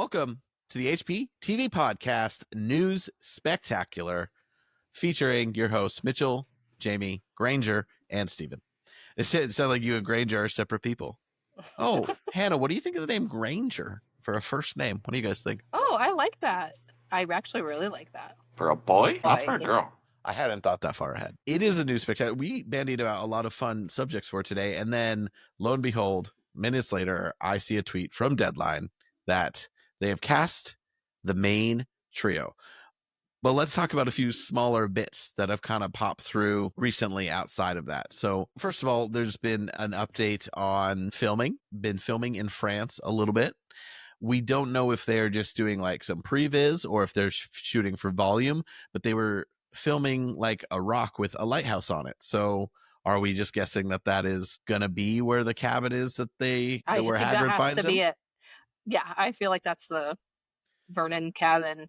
welcome to the HPTV Podcast News Spectacular, featuring your hosts, Mitchell, Jamie, Granger, and Steven. It sounds like you and Granger are separate people. Oh, Hannah, what do you think of the name Granger for a first name? What do you guys think? Oh, I like that. I actually really like that. For a boy? Not for a girl. I hadn't thought that far ahead. It is a news spectacular. We bandied about a lot of fun subjects for today, and then lo and behold, minutes later, I see a tweet from Deadline that they have cast the main trio. But let's talk about a few smaller bits that have kind of popped through recently outside of that. So first of all, there's been an update on filming, been filming in France a little bit. We don't know if they're just doing like some previs or if they're shooting for volume, but they were filming like a rock with a lighthouse on it. So are we just guessing that that is going to be where the cabin is that where Hagrid finds him? Yeah, I feel like that's the Vernon cabin.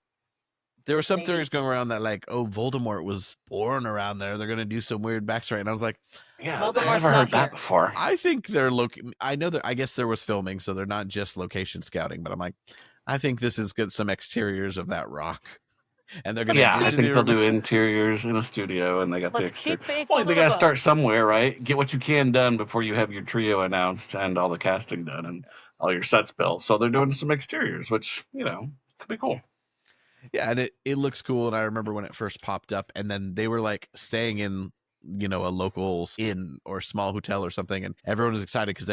There were some theories going around that like, oh, Voldemort was born around there. They're going to do some weird backstory. And I was like, yeah, I've never heard that before. I think they're looking, I guess there was filming, so they're not just location scouting, but I'm like, I think this is good. Some exteriors of that rock. And they're going to, I think they'll do interiors in a studio, and they got the exterior. Well, they got to start somewhere, right? Get what you can done before you have your trio announced and all the casting done and all your sets built. So they're doing some exteriors, which, could be cool. Yeah, and it looks cool. And I remember when it first popped up, and then they were like staying in, a local inn or small hotel or something. And everyone was excited because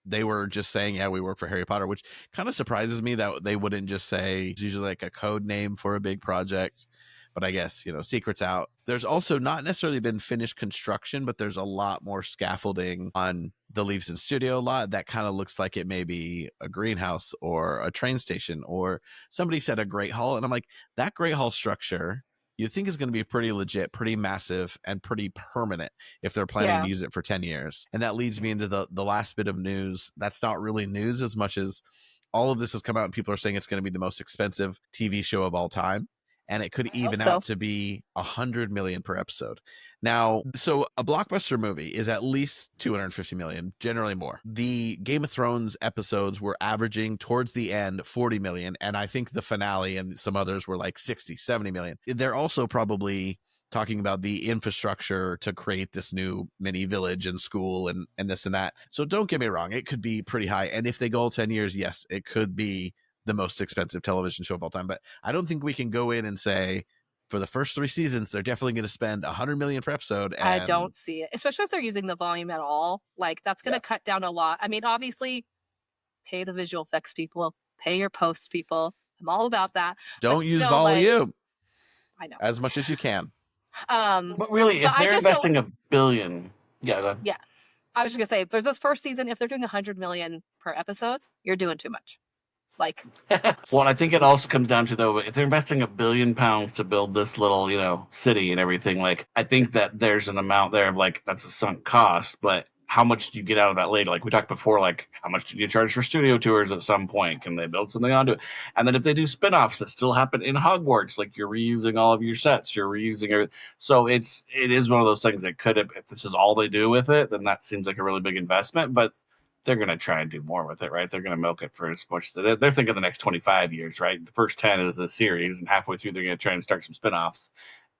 they were just saying, yeah, we work for Harry Potter, which kind of surprises me that they wouldn't just say, it's usually like a code name for a big project. But I guess, secrets out. There's also not necessarily been finished construction, but there's a lot more scaffolding on the Leavesden studio lot that kind of looks like it may be a greenhouse or a train station, or somebody said a Great Hall. And I'm like, that Great Hall structure, you think is going to be pretty legit, pretty massive, and pretty permanent if they're planning to use it for 10 years. And that leads me into the last bit of news. That's not really news as much as all of this has come out and people are saying it's going to be the most expensive TV show of all time. And it could even out to be $100 million per episode. Now, so a blockbuster movie is at least $250 million, generally more. The Game of Thrones episodes were averaging towards the end $40 million, and I think the finale and some others were like $60, $70 million. They're also probably talking about the infrastructure to create this new mini village and school and this and that. So don't get me wrong, it could be pretty high. And if they go 10 years, yes, it could be the most expensive television show of all time. But I don't think we can go in and say for the first 3 seasons, they're definitely going to spend $100 million per episode. And I don't see it, especially if they're using the volume at all. Like that's going to cut down a lot. I mean, obviously pay the visual effects people, pay your post people. I'm all about that. Don't use volume. I know. As much as you can. But really, if they're investing $1 billion, yeah. I was just going to say, for this first season, if they're doing $100 million per episode, you're doing too much. Well, I think it also comes down to, though, if they're investing £1 billion to build this little, city and everything, like, I think that there's an amount there of, like, that's a sunk cost, but how much do you get out of that later? Like we talked before, like, how much do you charge for studio tours at some point? Can they build something onto it? And then if they do spinoffs that still happen in Hogwarts, like you're reusing all of your sets, you're reusing everything. So it is one of those things that could, if this is all they do with it, then that seems like a really big investment, but they're going to try and do more with it, right? They're going to milk it for as much. They're thinking the next 25 years, right? The first 10 is the series, and halfway through, they're going to try and start some spinoffs.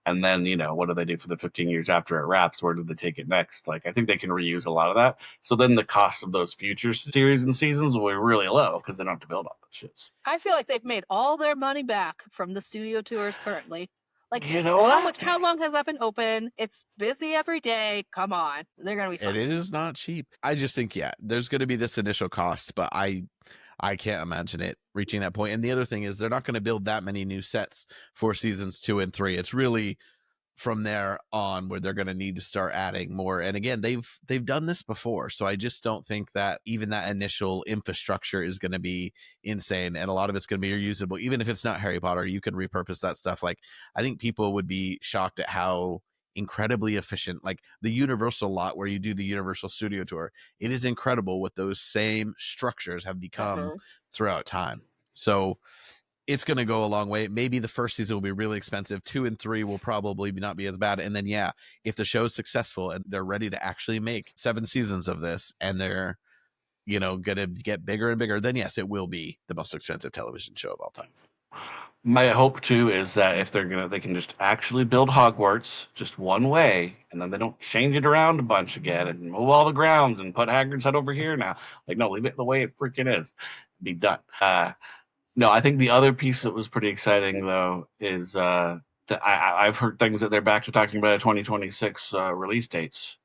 And then, what do they do for the 15 years after it wraps? Where do they take it next? Like, I think they can reuse a lot of that. So then the cost of those future series and seasons will be really low because they don't have to build all those shits. I feel like they've made all their money back from the studio tours currently. Like, how long has that been open? It's busy every day. Come on. They're going to be fine. It is not cheap. I just think, there's going to be this initial cost, but I can't imagine it reaching that point. And the other thing is they're not going to build that many new sets for seasons 2 and 3. It's really from there on where they're going to need to start adding more. And again, they've done this before. So I just don't think that even that initial infrastructure is going to be insane. And a lot of it's going to be reusable. Even if it's not Harry Potter, you can repurpose that stuff. Like, I think people would be shocked at how incredibly efficient, like the Universal lot where you do the Universal Studio Tour, it is incredible what those same structures have become throughout time. So it's going to go a long way. Maybe the first season will be really expensive. 2 and 3 will probably not be as bad. And then, if the show is successful and they're ready to actually make 7 seasons of this and they're gonna get bigger and bigger, then yes, it will be the most expensive television show of all time. My hope too is that if they can just actually build Hogwarts just one way, and then they don't change it around a bunch again and move all the grounds and put Hagrid's head over here now. Like, no, leave it the way it freaking is. Be done. No, I think the other piece that was pretty exciting though is that I've heard things that they're back to talking about a 2026 release dates.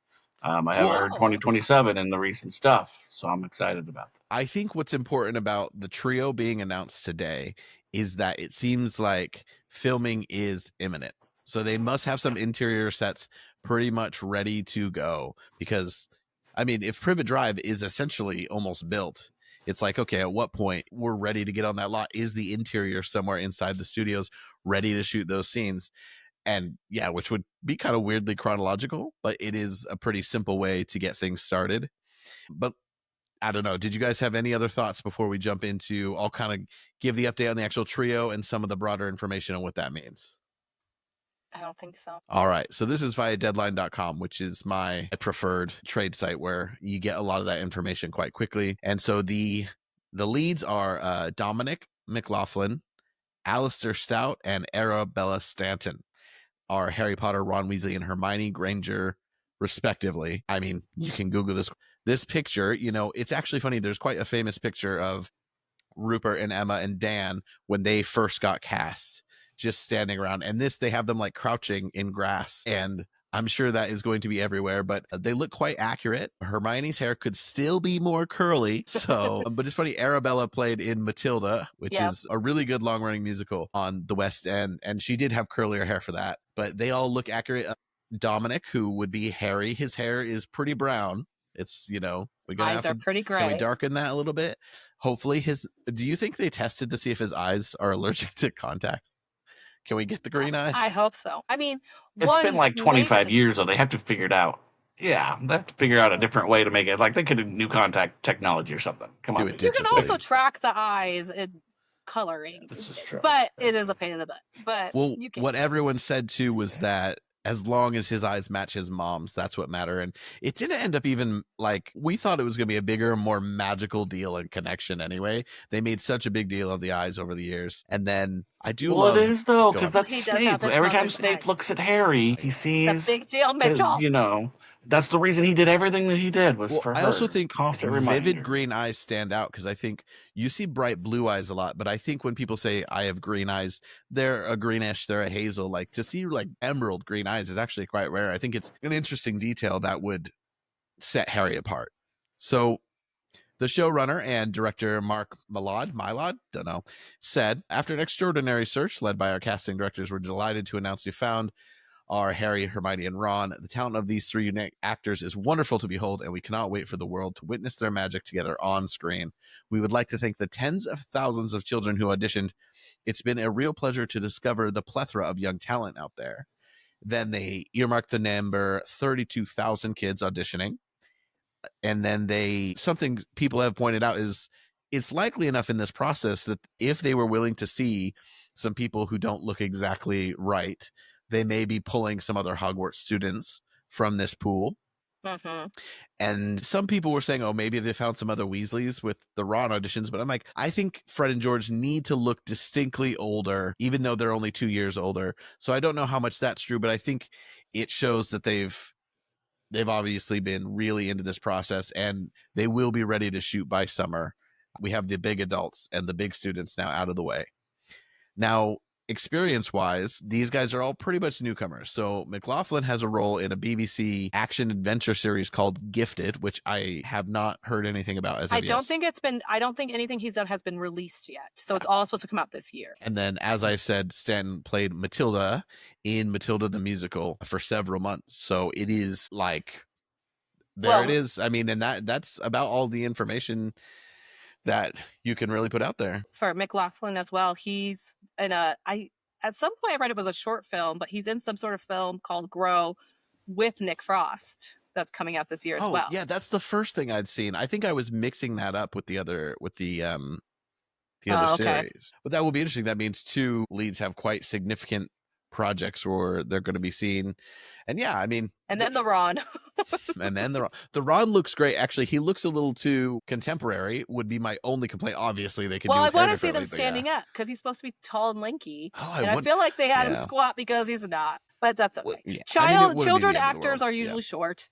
I have heard 2027 in the recent stuff, so I'm excited about that. I think what's important about the trio being announced today is that it seems like filming is imminent. So they must have some interior sets pretty much ready to go, because, I mean, if Privet Drive is essentially almost built, it's like, okay, at what point we're ready to get on that lot? Is the interior somewhere inside the studios ready to shoot those scenes? And yeah, which would be kind of weirdly chronological, but it is a pretty simple way to get things started. But I don't know. Did you guys have any other thoughts before we jump into, I'll kind of give the update on the actual trio and some of the broader information on what that means? I don't think so. All right. So this is via deadline.com, which is my preferred trade site where you get a lot of that information quite quickly. And so the leads are Dominic McLaughlin, Alastair Stout, and Arabella Stanton are Harry Potter, Ron Weasley, and Hermione Granger, respectively. I mean, you can Google this picture. It's actually funny. There's quite a famous picture of Rupert and Emma and Dan when they first got cast, just standing around. And they have them like crouching in grass. And I'm sure that is going to be everywhere, but they look quite accurate. Hermione's hair could still be more curly. So, but it's funny. Arabella played in Matilda, which is a really good long running musical on the West End. And she did have curlier hair for that, but they all look accurate. Dominic, who would be Harry, his hair is pretty brown. It's, we're gonna eyes are pretty gray. Can we darken that a little bit? Hopefully do you think they tested to see if his eyes are allergic to contacts? Can we get the green eyes? I hope so. I mean, it's been like 25 years, though. They have to figure it out. Yeah, they have to figure out a different way to make it. Like, they could do new contact technology or something. Come on. You can also track the eyes and coloring. This is true. But it is a pain in the butt. But what everyone said, too, was that as long as his eyes match his mom's, that's what mattered. And it didn't end up even like we thought it was going to be a bigger, more magical deal and connection anyway. They made such a big deal of the eyes over the years. And then I do love... Well, it is, though, because that's Snape. Every time Snape looks at Harry, he sees... The big deal, Mitchell. That's the reason he did everything that he did was for her. I also think constant vivid reminder. green eyes stand out because I think you see bright blue eyes a lot, but I think when people say I have green eyes, they're a greenish, they're a hazel. Like to see like emerald green eyes is actually quite rare. I think it's an interesting detail that would set Harry apart. So the showrunner and director Mark Mylod, don't know, said, after an extraordinary search led by our casting directors, we're delighted to announce we found are Harry, Hermione, and Ron. The talent of these three unique actors is wonderful to behold, and we cannot wait for the world to witness their magic together on screen. We would like to thank the tens of thousands of children who auditioned. It's been a real pleasure to discover the plethora of young talent out there. Then they earmarked the number 32,000 kids auditioning. And then something people have pointed out is it's likely enough in this process that if they were willing to see some people who don't look exactly right, they may be pulling some other Hogwarts students from this pool. Mm-hmm. And some people were saying, oh, maybe they found some other Weasleys with the Ron auditions. But I'm like, I think Fred and George need to look distinctly older, even though they're only 2 years older. So I don't know how much that's true, but I think it shows that they've obviously been really into this process and they will be ready to shoot by summer. We have the big adults and the big students now out of the way. Now, experience-wise, these guys are all pretty much newcomers. So McLaughlin has a role in a BBC action-adventure series called Gifted, which I have not heard anything about as of yet. I don't think anything he's done has been released yet. So it's all supposed to come out this year. And then, as I said, Stanton played Matilda in Matilda the Musical for several months. So it is like, it is. I mean, and that's about all the information that you can really put out there. For McLaughlin as well, he's in at some point I read it was a short film, but he's in some sort of film called Grow with Nick Frost that's coming out this year as well. Yeah, that's the first thing I'd seen. I think I was mixing that up with the other series. But that will be interesting. That means two leads have quite significant projects where they're going to be seen. And yeah, I mean, and then the Ron. and then the Ron looks great. Actually, he looks a little too contemporary. Would be my only complaint. Obviously, they could. Well, do I his hair want to see them differently, but standing up because he's supposed to be tall and lanky, Oh, and I feel like they had him squat because he's not. But that's okay. Well, yeah. Children actors are usually short.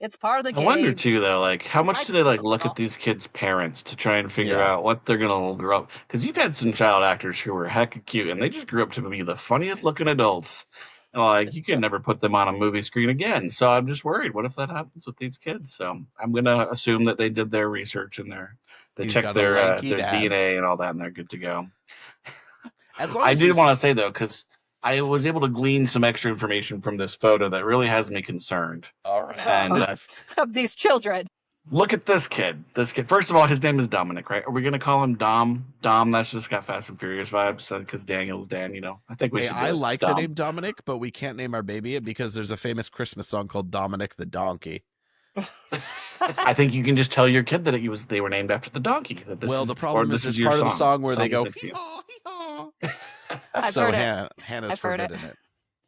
It's part of the game. I wonder too, though, like how much do they like look at these kids' parents to try and figure out what they're gonna grow up? Because you've had some child actors who were hecka cute, and they just grew up to be the funniest looking adults. And, like you can never put them on a movie screen again. So I'm just worried. What if that happens with these kids? So I'm gonna assume that they did their research and they checked their DNA and all that, and they're good to go. I did want to say though, because I was able to glean some extra information from this photo that really has me concerned. All right. And of these children. Look at this kid. First of all, his name is Dominic, right? Are we going to call him Dom? Dom, that's just got Fast and Furious vibes because Daniel's Dan, I think we should. I like the name Dominic, but we can't name our baby it because there's a famous Christmas song called Dominic the Donkey. I think you can just tell your kid that they were named after the donkey. The problem is there's part of the song where they go, hee-haw, hee-haw. So Hannah's forbidden it.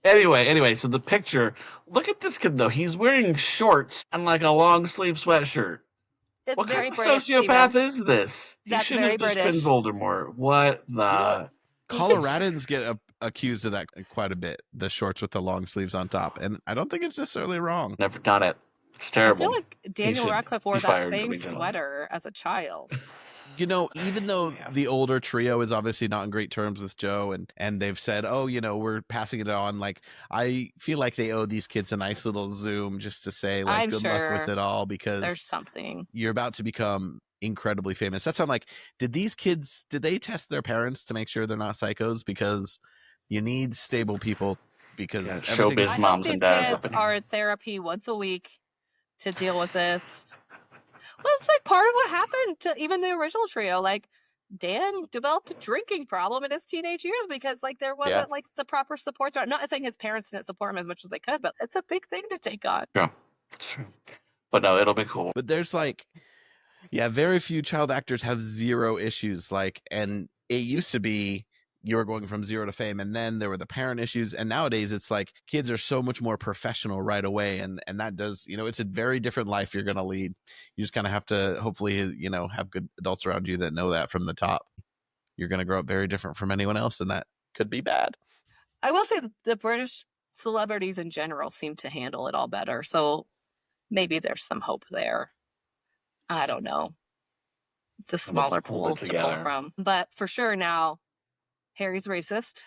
Anyway, so the picture, look at this kid though. He's wearing shorts and like a long sleeve sweatshirt. It's what very kind of British, sociopath is this? That's he shouldn't have just been Voldemort. What the? Coloradans get accused of that quite a bit. The shorts with the long sleeves on top, and I don't think it's necessarily wrong. Never done it. It's terrible. I feel like Daniel Radcliffe wore that same sweater as a child. Even though the older trio is obviously not in great terms with Joe, and they've said, we're passing it on. Like, I feel like they owe these kids a nice little Zoom just to say, like, good luck with it all, because there's something. You're about to become incredibly famous. That's why I'm like, did they test their parents to make sure they're not psychos? Because you need stable people. Because showbiz moms and dads. These kids are in therapy once a week to deal with this. Well, it's like part of what happened to even the original trio. Like, Dan developed a drinking problem in his teenage years because, like, there wasn't like the proper support. Not saying his parents didn't support him as much as they could, but it's a big thing to take on. Yeah, it's true. But no, it'll be cool. But there's very few child actors have zero issues. Like, and it used to be you were going from zero to fame, and then there were the parent issues, and nowadays it's like kids are so much more professional right away, and that does, it's a very different life you're going to lead. You just kind of have to hopefully have good adults around you that know that from the top. You're going to grow up very different from anyone else, and that could be bad. I will say the British celebrities in general seem to handle it all better, so maybe there's some hope there. I don't know. It's a smaller pool to pull from, but for sure now Harry's racist.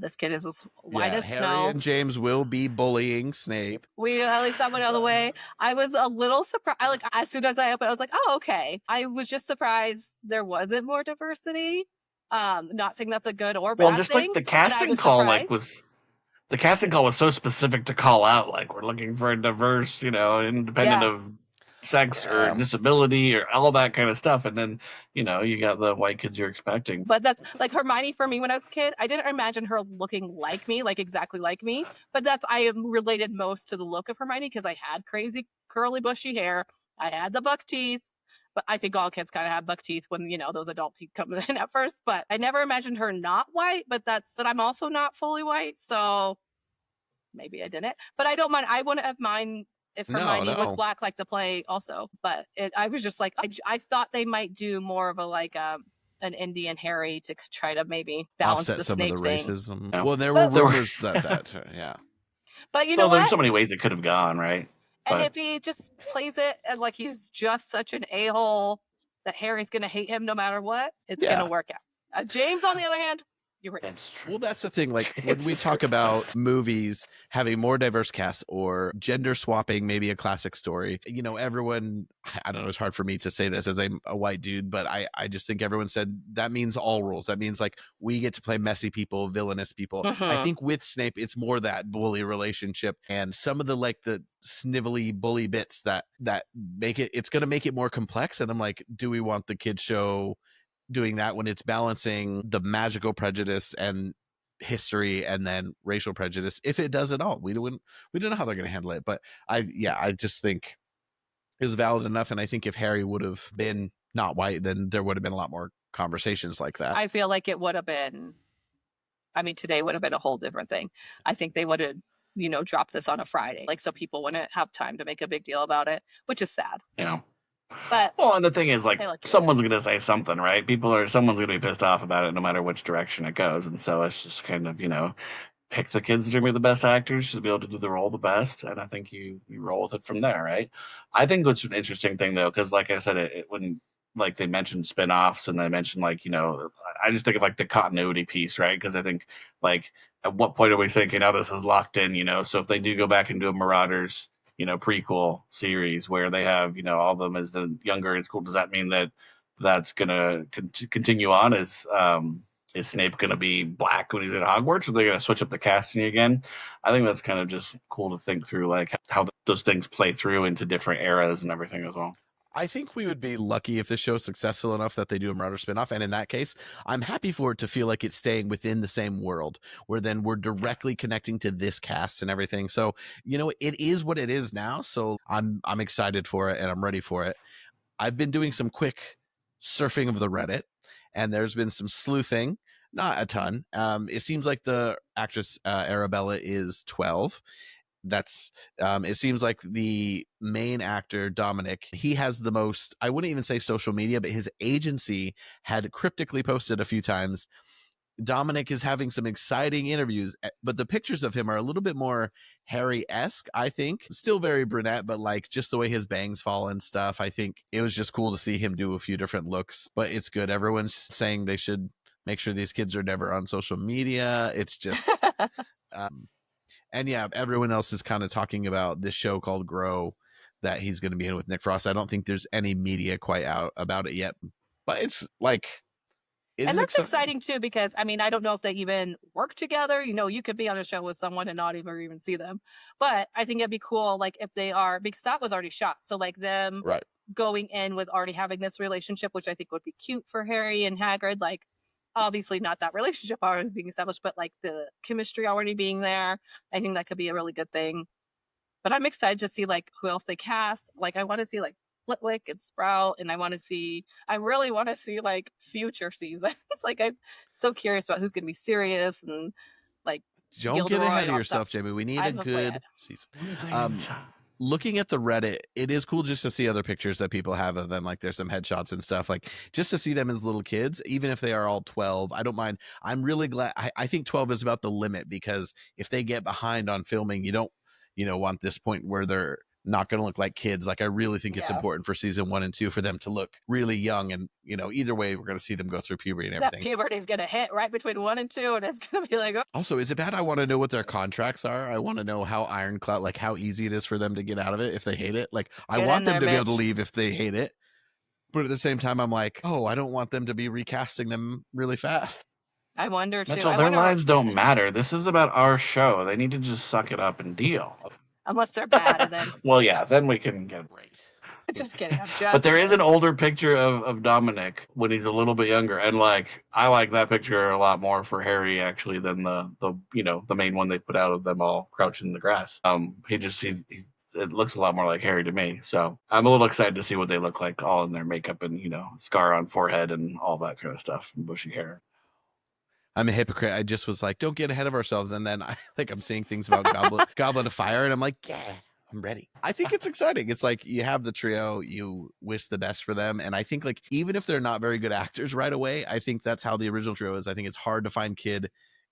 This kid is as white as snow. Harry and James will be bullying Snape. At least that went out of the way. I was a little surprised. As soon as I opened, I was like, oh, okay. I was just surprised there wasn't more diversity. Not saying that's a good or bad thing. Well, just like the casting call, the casting call was so specific to call out, like, we're looking for a diverse, independent of sex or disability or all that kind of stuff, and then you got the white kids you're expecting. But that's like Hermione for me when I was a kid. I didn't imagine her looking like me, like exactly like me, but I related most to the look of Hermione because I had crazy curly bushy hair, I had the buck teeth, but I think all kids kind of have buck teeth when those adult teeth come in at first. But I never imagined her not white, but that's that I'm also not fully white, so maybe I didn't. But I don't mind. I wouldn't have mind if Hermione was black like the play also, but I was just like, I thought they might do more of an Indian Harry to try to maybe balance offset the some Snape of the thing. racism. Well, there were rumors that But you know what? There's so many ways it could have gone, right? And if he just plays it and like he's just such an a-hole that Harry's going to hate him no matter what, it's going to work out. James, on the other hand, you're right. Well, that's the thing. Like when we talk about movies having more diverse casts or gender swapping, maybe a classic story, everyone, I don't know, it's hard for me to say this as a white dude, but I just think everyone said that means all roles. That means like we get to play messy people, villainous people. Mm-hmm. I think with Snape, it's more that bully relationship and some of the snivelly bully bits that make it's going to make it more complex. And I'm like, do we want the kids show doing that when it's balancing the magical prejudice and history and then racial prejudice? If it does at all, we don't know how they're going to handle it. But I just think it was valid enough. And I think if Harry would have been not white, then there would have been a lot more conversations like that. I feel like it would have been I mean, today would have been a whole different thing. I think they would have, dropped this on a Friday, like, so people wouldn't have time to make a big deal about it, which is sad. Yeah. But Well, and the thing is, like, they look cute. someone's going to say something, right? Someone's going to be pissed off about it no matter which direction it goes. And so it's just kind of, pick the kids that are going to be the best actors to be able to do the role the best. And I think you roll with it from there, right? I think what's an interesting thing, though, because like I said, when like they mentioned spinoffs and they mentioned, like, I just think of like the continuity piece, right? Because I think, like, at what point are we thinking, oh, this is locked in, so if they do go back and do a Marauders, prequel series where they have, all of them as the younger in school, does that mean that that's going to continue on? Is Snape going to be black when he's at Hogwarts? Or are they going to switch up the casting again? I think that's kind of just cool to think through, like, how those things play through into different eras and everything as well. I think we would be lucky if this show is successful enough that they do a Marauder spinoff. And in that case, I'm happy for it to feel like it's staying within the same world, where then we're directly connecting to this cast and everything. So, it is what it is now. So I'm excited for it and I'm ready for it. I've been doing some quick surfing of the Reddit, and there's been some sleuthing, not a ton. It seems like the actress Arabella is 12. That's it seems like the main actor Dominic, he has the most, I wouldn't even say social media, but his agency had cryptically posted a few times, Dominic is having some exciting interviews, but the pictures of him are a little bit more Harry-esque, I think. Still very brunette, but like just the way his bangs fall and stuff. I think it was just cool to see him do a few different looks, but it's good. Everyone's saying they should make sure these kids are never on social media. It's just and yeah, everyone else is kind of talking about this show called Grow that he's going to be in with Nick Frost. I don't think there's any media quite out about it yet, but it's like, and that's exciting too, because I mean, I don't know if they even work together. You could be on a show with someone and not even see them, but I think it'd be cool, like, if they are, because that was already shot. So like them going in with already having this relationship, which I think would be cute for Harry and Hagrid, like, obviously not that relationship already being established, but like the chemistry already being there. I think that could be a really good thing. But I'm excited to see like who else they cast. Like, I want to see like Flitwick and Sprout, and I really want to see like future seasons. Like, I'm so curious about who's going to be serious and like. Don't Gilderoy get ahead of and yourself, stuff. Jamie. We need a good season. Looking at the Reddit, it is cool just to see other pictures that people have of them. Like, there's some headshots and stuff, like just to see them as little kids, even if they are all 12. I don't mind. I'm really glad. I think 12 is about the limit, because if they get behind on filming, you don't, want this point where they're not going to look like kids. Like, I really think it's important for season 1 and 2 for them to look really young. And, either way, we're going to see them go through puberty and everything. That puberty is going to hit right between 1 and 2, and it's going to be like, oh. Also, is it bad? I want to know what their contracts are. I want to know how ironclad, like how easy it is for them to get out of it if they hate it. Like, I want them to be able to leave if they hate it. But at the same time, I'm like, oh, I don't want them to be recasting them really fast. I wonder too. Mitchell, their lives don't matter. This is about our show. They need to just suck it up and deal. Unless they're bad, and then. Well, yeah, then we can get right. Just kidding. But there is an older picture of Dominic when he's a little bit younger, and like, I like that picture a lot more for Harry actually than the main one they put out of them all crouching in the grass. It looks a lot more like Harry to me. So I'm a little excited to see what they look like, all in their makeup and scar on forehead and all that kind of stuff, and bushy hair. I'm a hypocrite. I just was like, don't get ahead of ourselves. And then I'm seeing things about Goblet of Fire, and I'm like, yeah, I'm ready. I think it's exciting. It's like, you have the trio, you wish the best for them. And I think, like, even if they're not very good actors right away, I think that's how the original trio is. I think it's hard to find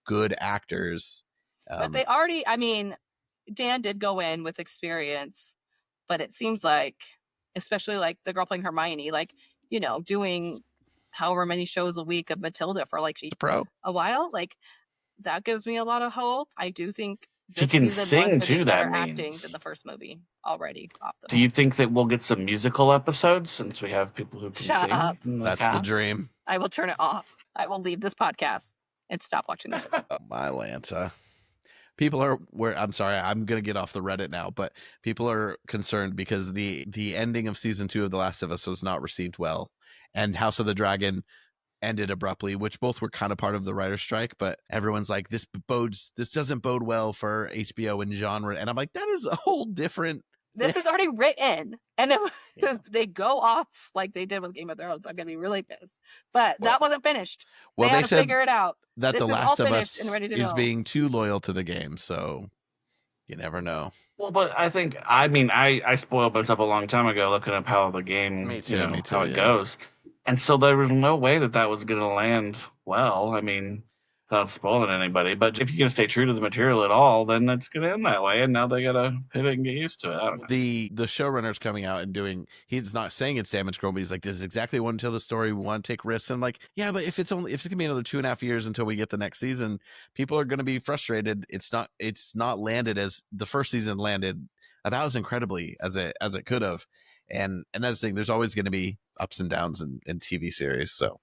good actors. But they already, I mean, Dan did go in with experience, but it seems like, especially like the girl playing Hermione, like, doing however many shows a week of Matilda for like a while, like, that gives me a lot of hope. I do think she can sing too. That means acting than the first movie already. Do you think that we'll get some musical episodes since we have people who can Shut sing? up. That's the dream. I will turn it off. I will leave this podcast and stop watching the show. Oh, my Lanta. People are I'm sorry, I'm going to get off the Reddit now, but people are concerned because the ending of season 2 of The Last of Us was not received well, and House of the Dragon ended abruptly, which both were kind of part of the writer's strike, but everyone's like, this doesn't bode well for HBO and genre. And I'm like, that is a whole different This is already written, and if they go off like they did with Game of Thrones, I'm gonna be really pissed. But that wasn't finished. Well, they had they to said figure it out. that This The is all Last of finished Us and ready to is go. being too loyal to the game, so you never know. Well, but I spoiled myself a long time ago looking up how the game, Me too, how it yeah. goes. And so there was no way that was going to land well. I mean, without spoiling anybody. But if you're going to stay true to the material at all, then it's going to end that way. And now they got to pivot and get used to it. I don't know. The showrunner's coming out and he's not saying it's damage control, but he's like, this is exactly what until the story. We want to take risks. And I'm like, yeah, but if it's going to be another 2.5 years until we get the next season, people are going to be frustrated. It's not landed as the first season landed about as incredibly as it could have. And that's the thing. There's always going to be ups and downs in TV series. So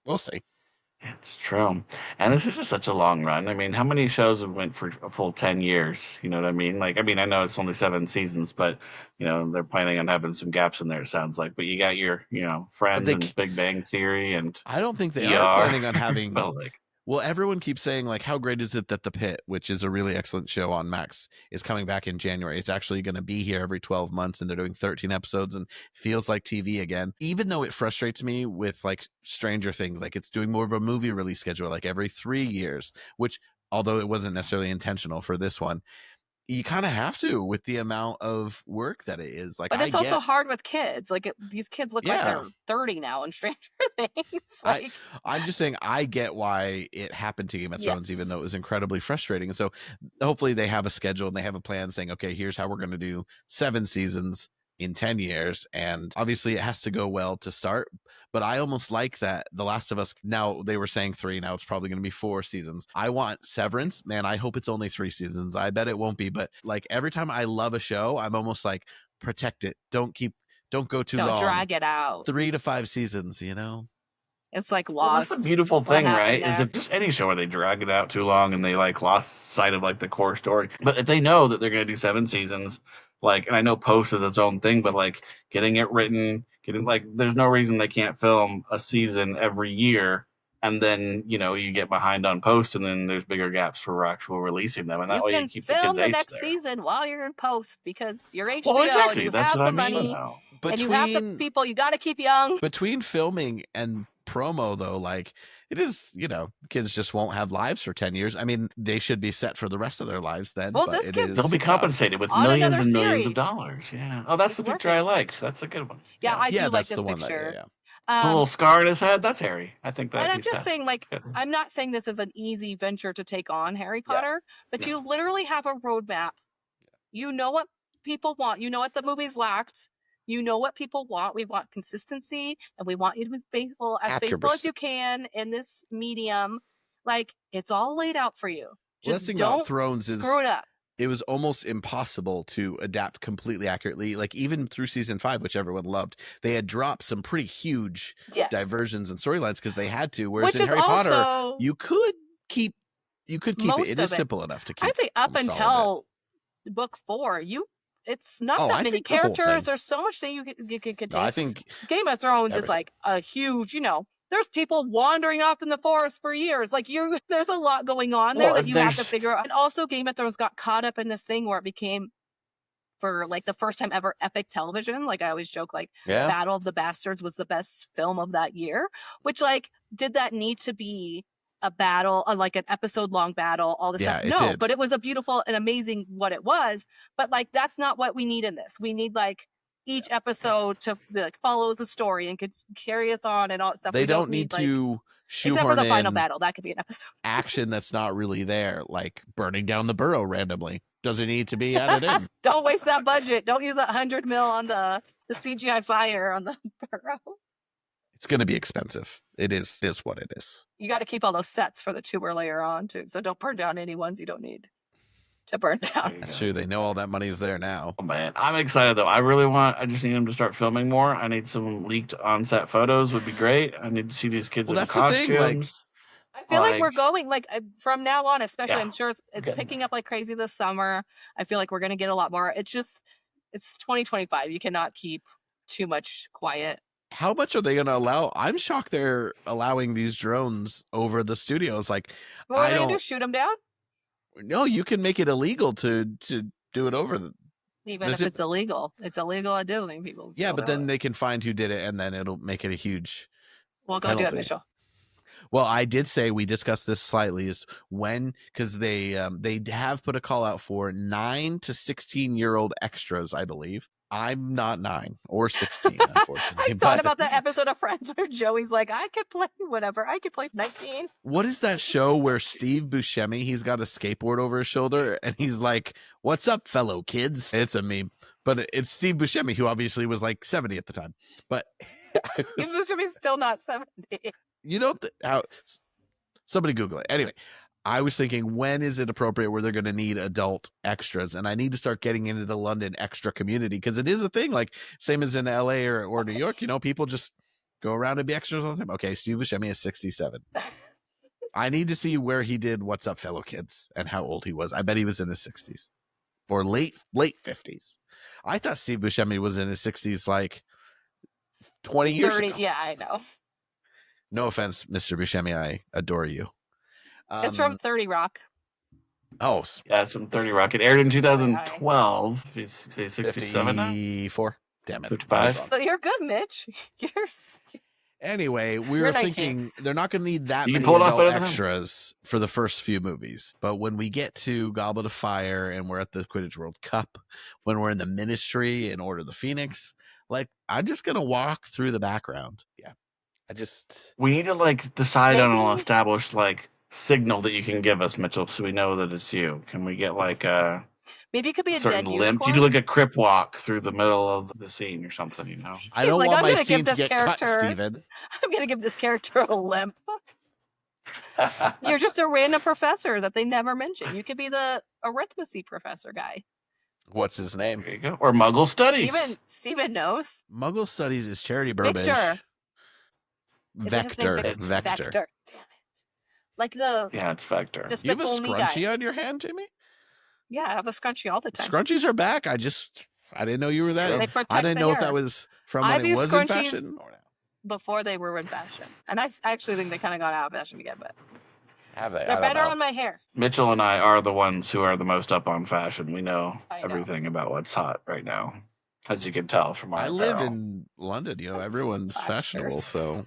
we'll see. It's true. And this is just such a long run. I mean, how many shows have went for a full 10 years? You know what I mean? Like, I know it's only 7 seasons, but, they're planning on having some gaps in there, it sounds like. But you got your, Friends and Big Bang Theory and I don't think they ER. are planning on having... But like, well, everyone keeps saying, like, how great is it that The Pit, which is a really excellent show on Max, is coming back in January. It's actually going to be here every 12 months, and they're doing 13 episodes and feels like TV again. Even though it frustrates me with, like, Stranger Things, like, it's doing more of a movie release schedule, like, every 3 years, which, although it wasn't necessarily intentional for this one, you kind of have to with the amount of work that it is. Like, but it's also hard with kids. Like these kids look like they're 30 now in Stranger Things. Like, I'm just saying, I get why it happened to Game of Thrones, even though it was incredibly frustrating. And so hopefully they have a schedule and they have a plan saying, okay, here's how we're going to do 7 seasons in 10 years. And obviously it has to go well to start. But I almost like that The Last of Us, now they were saying 3, now it's probably going to be 4 seasons. I want Severance. Man, I hope it's only 3 seasons. I bet it won't be. But like every time I love a show, I'm almost like, protect it. Don't go too long. Don't drag it out. 3 to 5 seasons, It's like Well, Lost. that's the beautiful thing, right? there? Is if just any show where they drag it out too long and they like lost sight of like the core story. But if they know that they're going to do 7 seasons, like, and I know post is its own thing, but like getting it written, there's no reason they can't film a season every year. And then, you get behind on post and then there's bigger gaps for actual releasing them. And that way you keep the kids film the aged next there. season while you're in post because you're HBO Well, exactly. and you That's have what the I mean money now. and you have the people. You got to keep young. Between filming and promo, though, like it is, kids just won't have lives for 10 years. I mean, they should be set for the rest of their lives then. Well, but they'll be compensated with on millions another and millions series. of dollars. Yeah. Oh, that's the picture I liked. That's a good one. Yeah, I do like that's this the one picture. The little scar in his head, that's Harry. I think that. And I'm just saying, like, I'm not saying this is an easy venture to take on Harry Potter, but you literally have a roadmap. You know what people want. You know what the movies lacked. You know what people want. We want consistency, and we want you to be faithful as you can in this medium. Like, it's all laid out for you. Just don't Thrones screw it up. It was almost impossible to adapt completely accurately. Like, even through season 5, which everyone loved, they had dropped some pretty huge diversions and storylines because they had to. Whereas in Harry Potter, you could keep it. It is simple enough to keep. I'd say up until book 4, it's not that many characters. There's so much that you can contain. No, I think Game of Thrones is like a huge, there's people wandering off in the forest for years. Like there's a lot going on there that you have to figure out. And also Game of Thrones got caught up in this thing where it became, for like the first time ever, epic television. Like I always joke, like Battle of the Bastards was the best film of that year, which like, did that need to be a battle, like an episode long battle, all this stuff? No, but it was a beautiful and amazing what it was. But like, that's not what we need in this. We need like each episode to like follow the story and could carry us on and all that stuff. They don't need to shoehorn except for the final battle. That could be an episode. Action that's not really there, like burning down the burrow randomly. Doesn't need to be added in. Don't waste that budget. Don't use $100 million on the CGI fire on the burrow. It's going to be expensive. It is what it is. You got to keep all those sets for the tuber layer on too. So don't burn down any ones you don't need to burn down. That's true. They know all that money is there now. Oh man, I'm excited though. I just need them to start filming more. I need some leaked on-set photos. Would be great. I need to see these kids in costumes. The thing, I feel like we're going from now on, especially. I'm sure it's picking up like crazy this summer. I feel like we're going to get a lot more. It's 2025. You cannot keep too much quiet. How much are they going to allow? I'm shocked they're allowing these drones over the studios. Like, what are they going to do? Shoot them down? No, you can make it illegal to do it over Even Does if it- it's illegal. It's illegal at Disney. People Yeah, still but do then it. they can find who did it, and then it'll make it a huge Well, go do it, penalty. Mitchell. Well, I did say we discussed this slightly is when because they have put a call out for 9 to 16-year-old extras, I believe. I'm not 9 or 16, unfortunately. I thought about that episode of Friends where Joey's like, I could play whatever. I could play 19. What is that show where Steve Buscemi, he's got a skateboard over his shoulder and he's like, "What's up, fellow kids?" It's a meme, but it's Steve Buscemi, who obviously was like 70 at the time. But He's still not 70. you know how somebody Google it. Anyway, I was thinking, when is it appropriate where they're going to need adult extras? And I need to start getting into the London extra community because it is a thing, like same as in LA or New York, people just go around and be extras all the time. Okay, Steve Buscemi is 67. I need to see where he did What's Up, Fellow Kids and how old he was. I bet he was in his 60s or late 50s. I thought Steve Buscemi was in his 60s like 20 years 30. ago. Yeah, I know. No offense, Mr. Buscemi. I adore you. It's from 30 Rock. Oh, Yeah, it's from 30 Rock. It aired in 2012. He's 67 now? 54. Damn it. 55. So you're good, Mitch. Anyway, we You're were 19. thinking they're not going to need that You can many pull it off adult better than him. extras for the first few movies. But when we get to Goblet of Fire and we're at the Quidditch World Cup, when we're in the Ministry and Order of the Phoenix, like, I'm just going to walk through the background. Yeah. We need to decide on Maybe. an established signal that you can give us, Mitchell, so we know that it's you. Can we get a Maybe it could be a certain dead limp? unicorn. You do a crip walk through the middle of the scene or something, I don't like, want I'm my gonna give scene to this get cut, character- Steven. I'm going to give this character a limp. You're just a random professor that they never mention. You could be the arithmetic professor guy. What's his name? There you go. Or Muggle Studies. Even Steven knows. Muggle Studies is Charity Burbage. Victor. Is it his name? Vector. Vector. Damn it. Like the Yeah, it's Vector. Just- You have a Despicable Me scrunchie guy. on your hand, Jimmy? Yeah, I have a scrunchie all the time. Scrunchies are back. I didn't know you were that. They protect I didn't the know if hair. that was from when I've it used was in scrunchies fashion. Or now. before they were in fashion. And I actually think they kind of got out of fashion again, but Have they? I they're don't better know. on my hair. Mitchell and I are the ones who are the most up on fashion. We know I know. everything about what's hot right now, as you can tell from our I live apparel. in London. Everyone's Fine, fashionable, so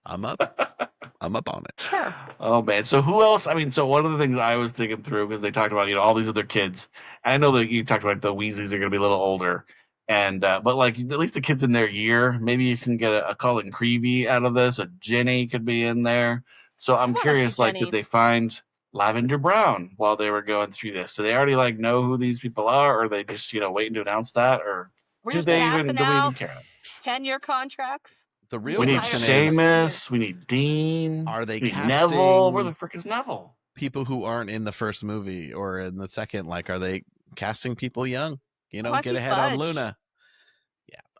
I'm up. I'm up on it. Sure. Oh man! So who else? I mean, so one of the things I was thinking through because they talked about all these other kids. And I know that you talked about the Weasleys are going to be a little older, and but at least the kids in their year, maybe you can get a Colin Creevey out of this. A Ginny could be in there. So I'm wanna curious, see Ginny. did they find Lavender Brown while they were going through this? Do they already know who these people are, or are they just waiting to announce that, or We're do just they passing do we even out care? 10-year contracts. The real We need hire question is, Seamus. We need Dean. are they we need casting Neville? Where the frick is Neville? people who aren't in the first movie or in the second? Like, are they casting people young? I Get see ahead on Fudge. Luna.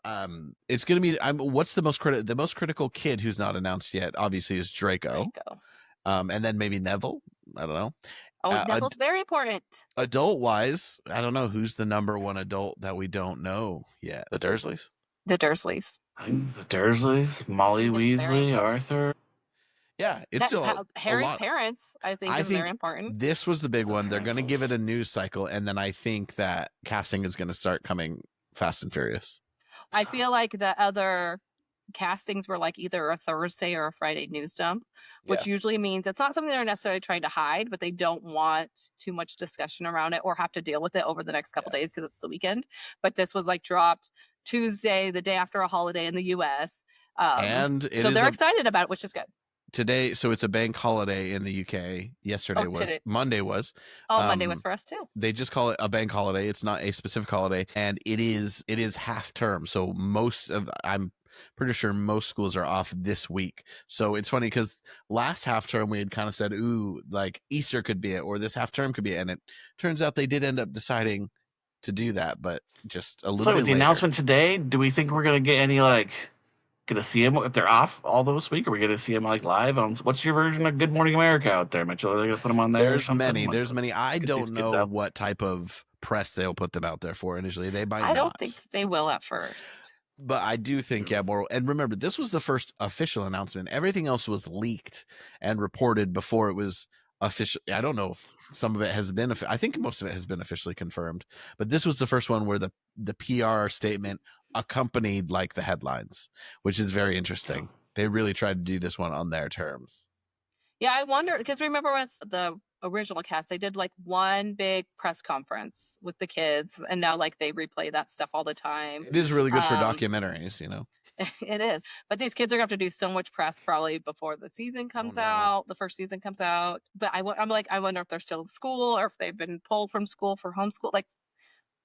Yeah. It's gonna be. What's the most critical kid who's not announced yet? Obviously, is Draco. And then maybe Neville. I don't know. Oh, Neville's very important. Adult wise, I don't know who's the number one adult that we don't know yet. The Dursleys. The Dursleys. I think the Dursleys, Molly It's very Weasley, important. Arthur. Yeah, it's still Harry's lot. parents, I think, I is think very important. This was the big one. They're going to give it a Parentals. news cycle, and then I think that casting is going to start coming fast and furious. I feel like the other castings were either a Thursday or a Friday news dump, which usually means it's not something they're necessarily trying to hide, but they don't want too much discussion around it or have to deal with it over the next couple days because it's the weekend. But this was dropped Tuesday, the day after a holiday in the U.S. And it so is they're excited about it, which is good. today, so it's a bank holiday in the UK. Yesterday was today. Monday was. Oh, Monday was for us too. They just call it a bank holiday. It's not a specific holiday, and it is half term. So I'm pretty sure most schools are off this week. So it's funny because last half term we had kind of said, ooh, Easter could be it, or this half term could be it. And it turns out they did end up deciding to do that, but just a little So bit with the later. announcement today, do we think we're going to get any going to see them if they're off all this week? Are we going to see them live? What's your version of Good Morning America out there, Mitchell? Are they going to put them on there? There's many. I get don't these kids know out. what type of press they'll put them out there for initially. They might I not. don't think they will at first. But I do think, more. And remember, this was the first official announcement. Everything else was leaked and reported before it was official. I don't know if some of it has been. I think most of it has been officially confirmed, but this was the first one where the PR statement accompanied like the headlines, which is very interesting. They really tried to do this one on their terms. Yeah, I wonder, because remember with the original cast, they did like one big press conference with the kids, and now like they replay that stuff all the time. It is really good for documentaries, you know. It is, but these kids are going to have to do so much press probably before the season comes out. The first season comes out, but I'm like, I wonder if they're still in school or if they've been pulled from school for homeschool. Like,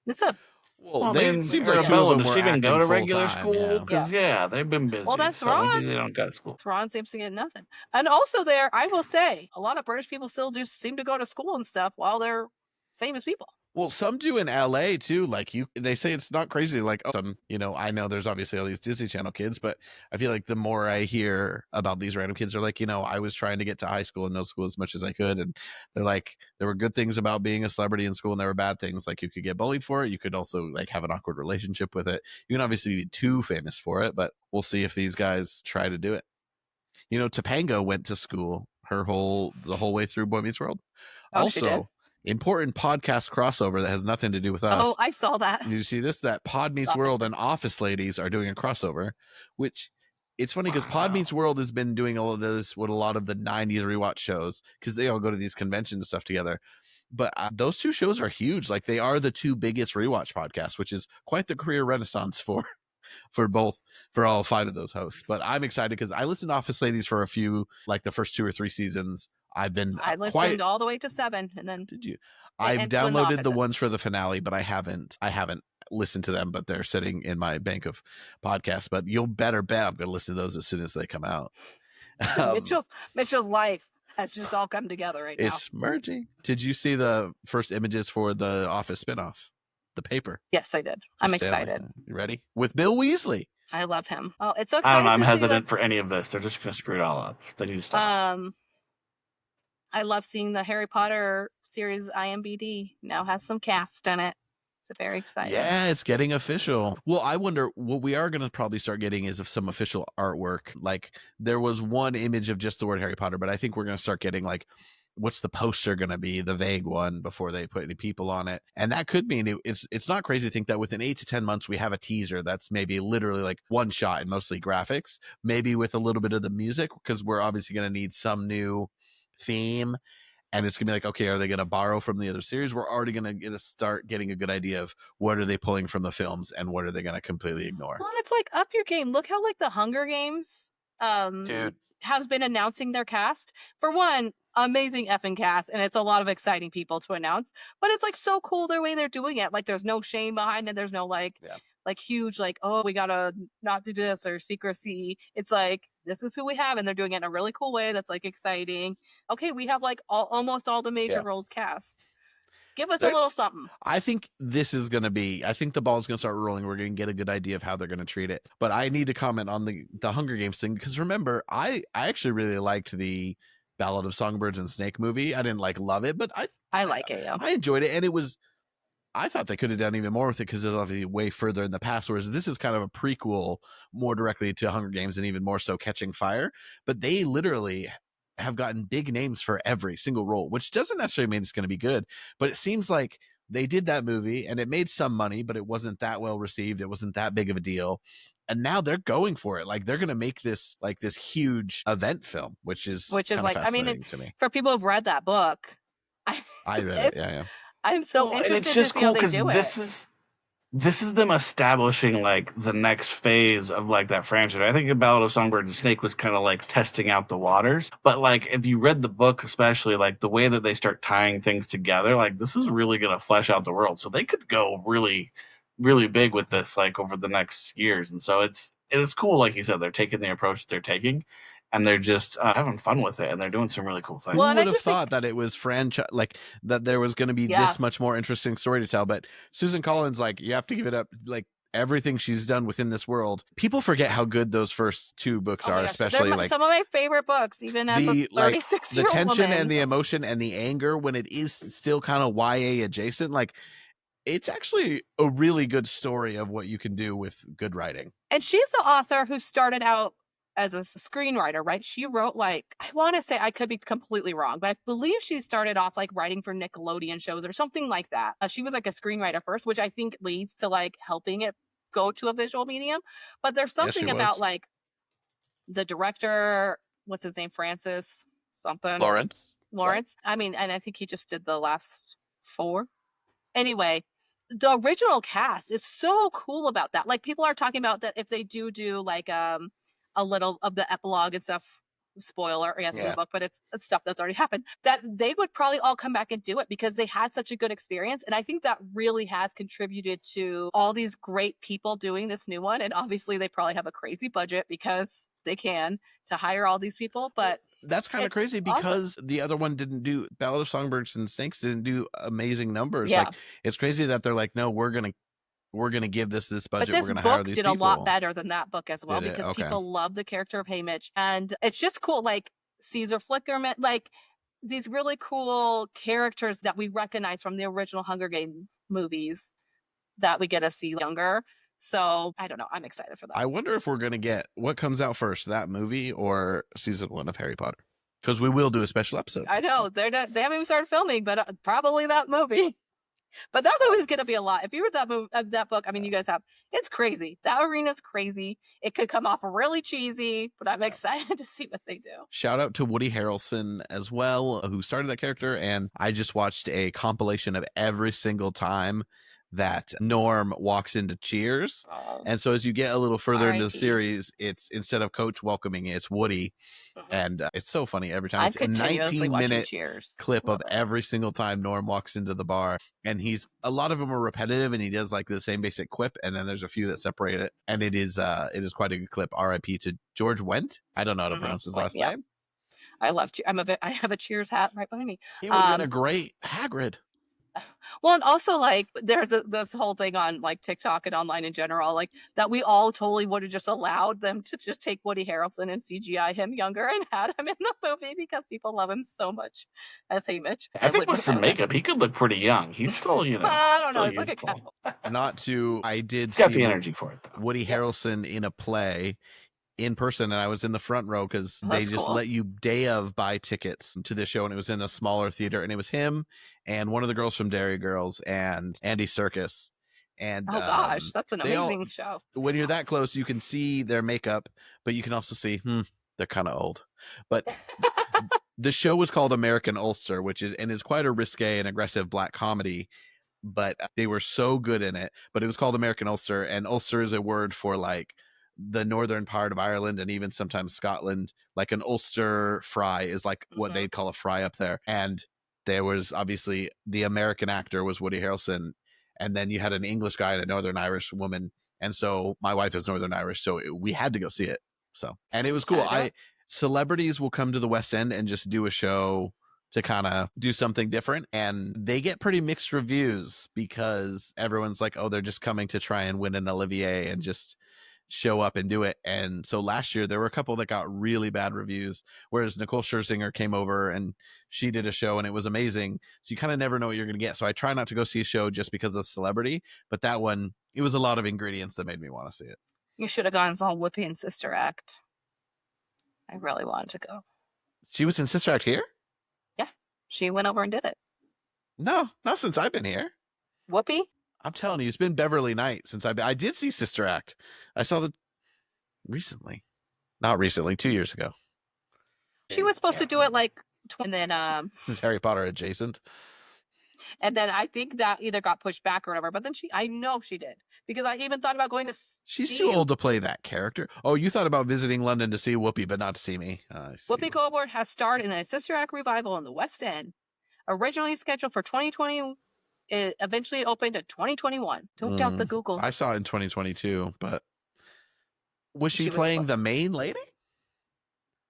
it's a well, it seems like two of them were even go to regular school because they've been busy. Well, that's so Ron. Maybe they don't go to school. Ron seems to get nothing, and also there, I will say, a lot of British people still just seem to go to school and stuff while they're famous people. Well, some do in LA too. Like they say it's not crazy. Like, you know, I know there's obviously all these Disney Channel kids, but I feel like the more I hear about these random kids, are like, you know, I was trying to get to high school and middle school as much as I could, and they're like, there were good things about being a celebrity in school, and there were bad things. Like, you could get bullied for it. You could also like have an awkward relationship with it. You can obviously be too famous for it, but we'll see if these guys try to do it. You know, Topanga went to school the whole way through Boy Meets World. Also, important podcast crossover that has nothing to do with us. Oh, I saw that. Did you see this? That Pod Meets World and Office Ladies are doing a crossover, which it's funny because Pod Meets World has been doing all of this with a lot of the 90s rewatch shows because they all go to these conventions and stuff together. But those two shows are huge. Like, they are the two biggest rewatch podcasts, which is quite the career renaissance for all five of those hosts. But I'm excited because I listened to Office Ladies for a few, like the first 2 or 3 seasons. I listened all the way to 7, and then did you? I've downloaded the ones for the finale, but I haven't listened to them. But they're sitting in my bank of podcasts. But you'll better bet I'm going to listen to those as soon as they come out. Mitchell's life has just all come together right now. It's merging. Did you see the first images for the Office spinoff? The paper. Yes, I did. I'm excited. You ready? With Bill Weasley. I love him. Oh, it's so exciting. I don't know. I'm hesitant for any of this. They're just going to screw it all up. They need to stop. I love seeing the Harry Potter series IMBD now has some cast in it. It's very exciting. Yeah, it's getting official. Well, I wonder what we are going to probably start getting is of some official artwork. Like, there was one image of just the word Harry Potter, but I think we're going to start getting like, what's the poster going to be, the vague one, before they put any people on it. And that could mean it's not crazy to think that within 8 to 10 months we have a teaser that's maybe literally like one shot and mostly graphics, maybe with a little bit of the music, because we're obviously going to need some new theme. And it's gonna be like, okay, are they gonna borrow from the other series? We're already gonna start getting a good idea of what are they pulling from the films and what are they gonna completely ignore. Well, it's like, up your game. Look how like the Hunger Games has been announcing their cast. For one, amazing effing cast, and it's a lot of exciting people to announce. But it's like so cool the way they're doing it. Like, there's no shame behind it. There's no like huge like, oh, we gotta not do this or secrecy. It's like, this is who we have, and they're doing it in a really cool way that's like exciting. Okay, we have like almost all the major roles cast. Give us a little something. I think this is going to be, I think the ball's going to start rolling. We're going to get a good idea of how they're going to treat it. But I need to comment on the Hunger Games thing, because remember, I actually really liked the Ballad of Songbirds and Snake movie. I didn't like love it, but I like it. Yeah. I enjoyed it, and I thought they could have done even more with it because it's obviously way further in the past, whereas this is kind of a prequel more directly to Hunger Games and even more so Catching Fire. But they literally have gotten big names for every single role, which doesn't necessarily mean it's going to be good. But it seems like they did that movie and it made some money, but it wasn't that well received. It wasn't that big of a deal. And now they're going for it. Like, they're going to make this like this huge event film, which is like, I mean, to me. For people who've read that book, I read it. Yeah. I'm so interested to see how they do it. This is them establishing like the next phase of like that franchise. I think the Ballad of Songbird and Snake was kind of like testing out the waters. But like, if you read the book, especially like the way that they start tying things together, like this is really going to flesh out the world. So they could go really, really big with this like over the next years. And so it's cool. Like you said, they're taking the approach they're taking. And they're just having fun with it, and they're doing some really cool things. Well, who would have thought that it was franchise, like that there was going to be this much more interesting story to tell? But Susan Collins, like, you have to give it up. Like, everything she's done within this world, people forget how good those first 2 books are, especially like some of my favorite books, even as a 36-year-old the tension woman. and the emotion and the anger when it is still kind of YA adjacent. Like, it's actually a really good story of what you can do with good writing. And she's the author who started out as a screenwriter, right? She wrote like, I want to say, I could be completely wrong, but I believe she started off like writing for Nickelodeon shows or something like that. She was like a screenwriter first, which I think leads to like helping it go to a visual medium. But there's something about like the director, what's his name? Francis something. Lawrence. I mean, and I think he just did the last 4. Anyway, the original cast is so cool about that. Like, people are talking about that if they do like a little of the epilogue and stuff, spoiler, yes, in the book, but it's stuff that's already happened, that they would probably all come back and do it because they had such a good experience. And I think that really has contributed to all these great people doing this new one. And obviously they probably have a crazy budget because they can to hire all these people, but that's kind of crazy because the other one didn't do, Ballad of Songbirds and Snakes didn't do amazing numbers. Yeah. Like, it's crazy that they're like, no, we're gonna give this budget. But this we're gonna hire book these did people. a lot better than that book as well, Did it? because Okay. people love the character of Haymitch, and it's just cool. Like Caesar Flickerman, like these really cool characters that we recognize from the original Hunger Games movies that we get to see younger. So I don't know. I'm excited for that. I wonder if we're gonna get what comes out first, that movie or season 1 of Harry Potter, because we will do a special episode. I know they haven't even started filming, but probably that movie. But that movie is going to be a lot. If you read that book, I mean, you guys have, it's crazy. That arena's crazy. It could come off really cheesy, but I'm excited to see what they do. Shout out to Woody Harrelson as well, who started that character. And I just watched a compilation of every single time that Norm walks into Cheers. And so as you get a little further into the series, it's instead of Coach welcoming, it's Woody. And it's so funny every time. It's a 19-minute clip of every single time Norm walks into the bar. And a lot of them are repetitive, and he does like the same basic quip. And then there's a few that separate it. And it is quite a good clip. R.I.P. to George Wendt. I don't know how to pronounce his last name. I love, I have a Cheers hat right behind me. He would have been a great Hagrid. Well, and also like there's this whole thing on like TikTok and online in general, like that we all totally would have just allowed them to just take Woody Harrelson and CGI him younger and had him in the movie because people love him so much as Haymitch. I think with some makeup, he could look pretty young. He's still, I don't know. He's like a cat. I did got see the energy for it, though. Woody Harrelson in a play in person, and I was in the front row because they just let you day of buy tickets to the show, and it was in a smaller theater, and it was him and one of the girls from Dairy Girls and Andy Serkis. And oh gosh, that's an amazing show. When you're that close, you can see their makeup, but you can also see they're kind of old. But the show was called American Ulster, which is quite a risque and aggressive black comedy. But they were so good in it. But it was called American Ulster, and Ulster is a word for like the northern part of Ireland and even sometimes Scotland. Like an Ulster fry is like what they'd call a fry up there. And there was obviously the American actor was Woody Harrelson, and then you had an English guy and a Northern Irish woman. And so my wife is Northern Irish, so we had to go see it. So, and it was cool. Celebrities will come to the West End and just do a show to kind of do something different, and they get pretty mixed reviews because everyone's like, oh, they're just coming to try and win an Olivier and just show up and do it. And so last year there were a couple that got really bad reviews, whereas Nicole Scherzinger came over and she did a show and it was amazing. So you kind of never know what you're going to get. So I try not to go see a show just because of celebrity, but that one, it was a lot of ingredients that made me want to see it. You should have gone and saw Whoopi in Sister Act. I really wanted to go. She was in Sister Act here? Yeah, she went over and did it. No, not since I've been here. Whoopi? I'm telling you, it's been Beverly Knight since I did see Sister Act. I saw not recently, 2 years ago. She was supposed to do it like, and then this is Harry Potter adjacent. And then I think that either got pushed back or whatever. But then I know she did, because I even thought about going to. She's too old to play that character. Oh, you thought about visiting London to see Whoopi, but not to see me. Whoopi Goldberg has starred in a Sister Act revival in the West End, originally scheduled for 2020. It eventually opened in 2021. Don't doubt the Google. I saw it in 2022, but was she playing the main lady?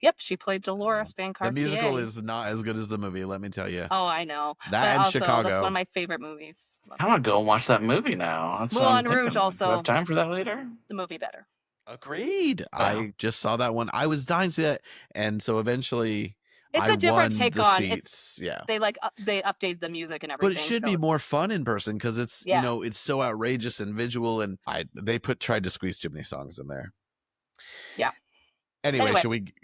Yep, she played Dolores Van Cartier. The musical is not as good as the movie, let me tell you. Oh, I know. That and also, Chicago. That's one of my favorite movies. I want to go and watch that movie now. Moulin Rouge also. Do we have time for that later? The movie better. Agreed. Wow. I just saw that one. I was dying to see that, and so eventually. It's a different take on seats. They updated the music and everything. But it should be more fun in person because it's it's so outrageous and visual, and they tried to squeeze too many songs in there. Yeah. Anyway,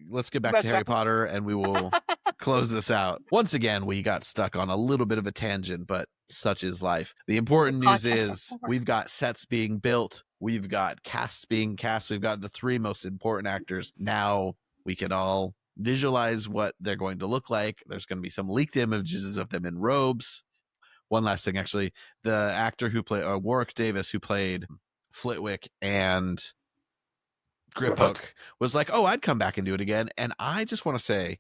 let's get back road to Harry trip. Potter and we will close this out. Once again, we got stuck on a little bit of a tangent, but such is life. The important news is we've got sets being built. We've got casts being cast. We've got the 3 most important actors. Now we can all visualize what they're going to look like. There's going to be some leaked images of them in robes. One last thing, actually, the actor who played Warwick Davis, who played Flitwick and Griphook, was like, "Oh, I'd come back and do it again." And I just want to say,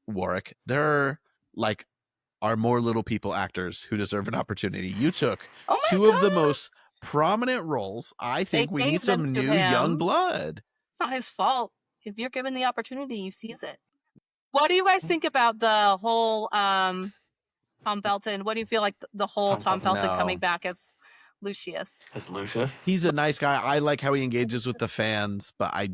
Warwick, there are more little people actors who deserve an opportunity. You took 2 of the most prominent roles. I think we need some new young blood. It's not his fault. If you're given the opportunity, you seize it. What do you guys think about the whole Tom Felton? What do you feel like the whole Tom Felton coming back as Lucius? As Lucius? He's a nice guy. I like how he engages with the fans, but I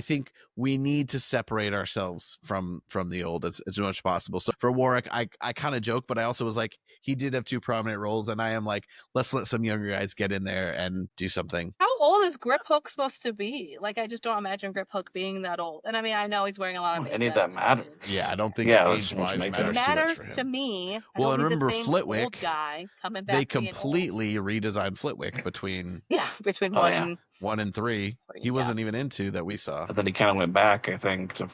think we need to separate ourselves from the old as much as possible. So for Warwick, I kind of joke, but I also was like, he did have 2 prominent roles, and I am like, let's let some younger guys get in there and do something. How old is Griphook supposed to be? Like, I just don't imagine Griphook being that old. And I mean, I know he's wearing a lot of makeup. Any of that matters. Yeah, I don't think age-wise matters. It matters to me. Well, and remember Flitwick, old guy coming back. They completely redesigned Flitwick between 1 and 3. He wasn't even into that we saw. But then he kind of went back, I think, to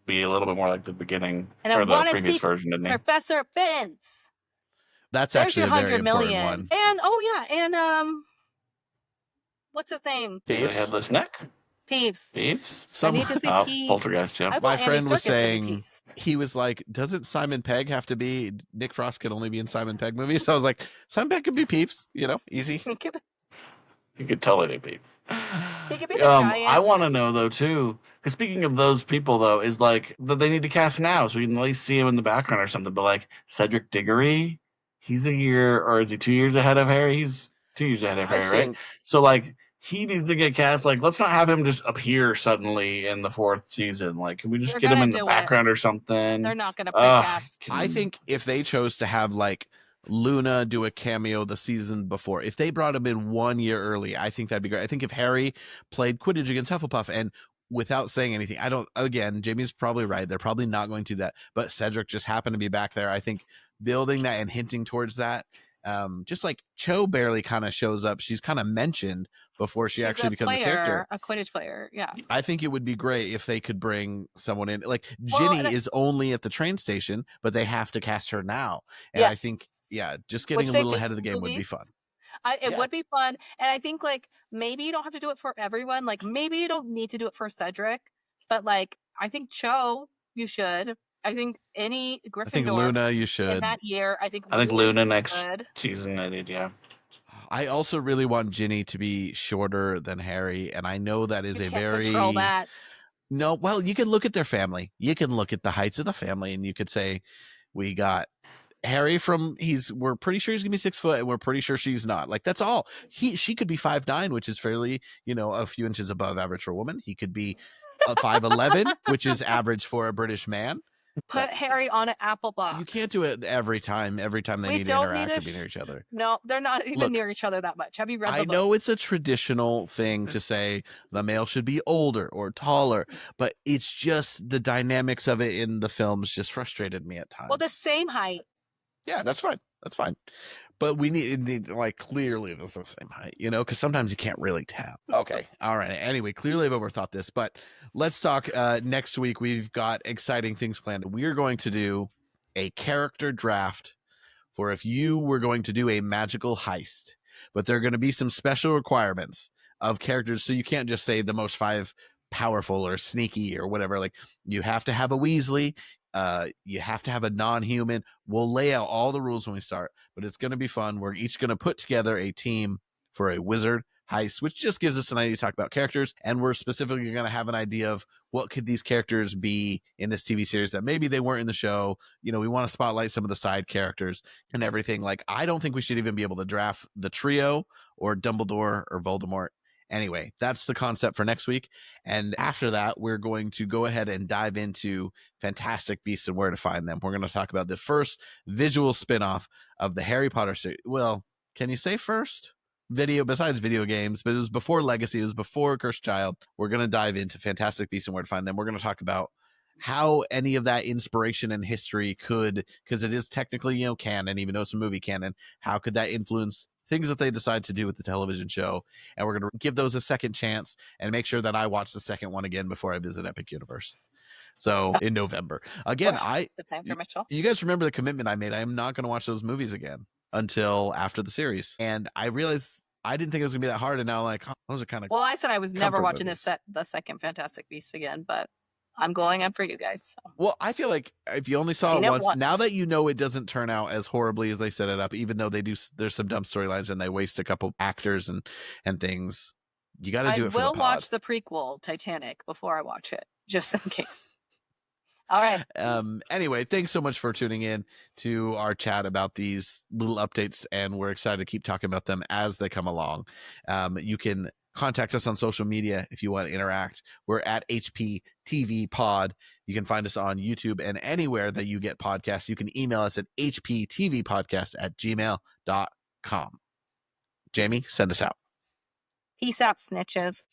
be a little bit more like the beginning and or the previous version, didn't he? Professor Binns. That's actually a very important one. And what's his name? The headless neck. Peeves. I need to see Peeves. Poltergeist, yeah. My friend was saying, he was like, doesn't Simon Pegg have to be, Nick Frost can only be in Simon Pegg movies? So I was like, Simon Pegg could be Peeves, easy. You could totally be Peeves. He could be the giant. I want to know, though, too, because speaking of those people, though, is like, that they need to cast now, so we can at least see him in the background or something, but like, Cedric Diggory, he's a year, or is he 2 years ahead of Harry? He's 2 years ahead of Harry, right? So, like, he needs to get cast. Like, let's not have him just appear suddenly in the 4th season. Like, can we just get him in the background or something? They're not going to pre-cast. I think if they chose to have, like, Luna do a cameo the season before, if they brought him in 1 year early, I think that'd be great. I think if Harry played Quidditch against Hufflepuff, and without saying anything, Jamie's probably right. They're probably not going to do that. But Cedric just happened to be back there. I think building that and hinting towards that, just like Cho barely kind of shows up. She's kind of mentioned before she's actually becomes a character. A Quidditch player, yeah. I think it would be great if they could bring someone in. Like, Ginny is only at the train station, but they have to cast her now. And I think, just getting a little ahead of the game would be fun. It would be fun. And I think, like, maybe you don't have to do it for everyone. Like, maybe you don't need to do it for Cedric. But, like, I think Cho, you should. I think any Gryffindor. I think Luna, you should. In that year, I think Luna next season, I did, yeah. I also really want Ginny to be shorter than Harry. And I know that is control that. No, well, you can look at their family. You can look at the heights of the family, and you could say, we got Harry we're pretty sure he's gonna be 6 foot, and we're pretty sure she's not. Like, that's all. She could be 5'9", which is fairly, a few inches above average for a woman. He could be 5'11", which is average for a British man. Put Harry on an apple box. You can't do it every time they need to interact and be near each other. No, they're not even near each other that much. Have you read the book? I know it's a traditional thing to say the male should be older or taller, but it's just the dynamics of it in the films just frustrated me at times. Well, the same height. Yeah, that's fine. That's fine. But we need like, clearly this is the same height, because sometimes you can't really tell. Okay. All right. Anyway, clearly I've overthought this, but let's talk next week. We've got exciting things planned. We are going to do a character draft for if you were going to do a magical heist, but there are going to be some special requirements of characters. So you can't just say the most 5 powerful or sneaky or whatever. Like, you have to have a Weasley. You have to have a non-human. We'll lay out all the rules when we start, but it's going to be fun. We're each going to put together a team for a wizard heist, which just gives us an idea to talk about characters. And we're specifically going to have an idea of what could these characters be in this TV series that maybe they weren't in the show. We want to spotlight some of the side characters and everything. Like, I don't think we should even be able to draft the trio or Dumbledore or Voldemort. Anyway, that's the concept for next week. And after that, we're going to go ahead and dive into Fantastic Beasts and where to find them. We're going to talk about the first visual spinoff of the Harry Potter series. Well, can you say first? besides video games, but it was before Legacy, it was before Cursed Child. We're going to dive into Fantastic Beasts and Where to Find Them. We're going to talk about how any of that inspiration and history could, because it is technically, canon, even though it's a movie canon, how could that influence things that they decide to do with the television show? And we're going to give those a second chance and make sure that I watch the second one again before I visit Epic Universe. So in November. Again, the time for Mitchell. You guys remember the commitment I made. I am not going to watch those movies again until after the series. And I realized I didn't think it was going to be that hard. And now I'm like, those are kind of Well, I said I was never watching movies. the second Fantastic Beasts again, but I'm going on for you guys. So. Well, I feel like if you only saw it once, now that you know it doesn't turn out as horribly as they set it up, even though there's some dumb storylines and they waste a couple actors and things, you got to do it for the pod. I will watch the prequel, Titanic, before I watch it, just in case. All right. Anyway, thanks so much for tuning in to our chat about these little updates, and we're excited to keep talking about them as they come along. You can contact us on social media if you want to interact. We're at HPTVPod. You can find us on YouTube and anywhere that you get podcasts. You can email us at hptvpodcast@gmail.com. Jamie, send us out. Peace out, snitches.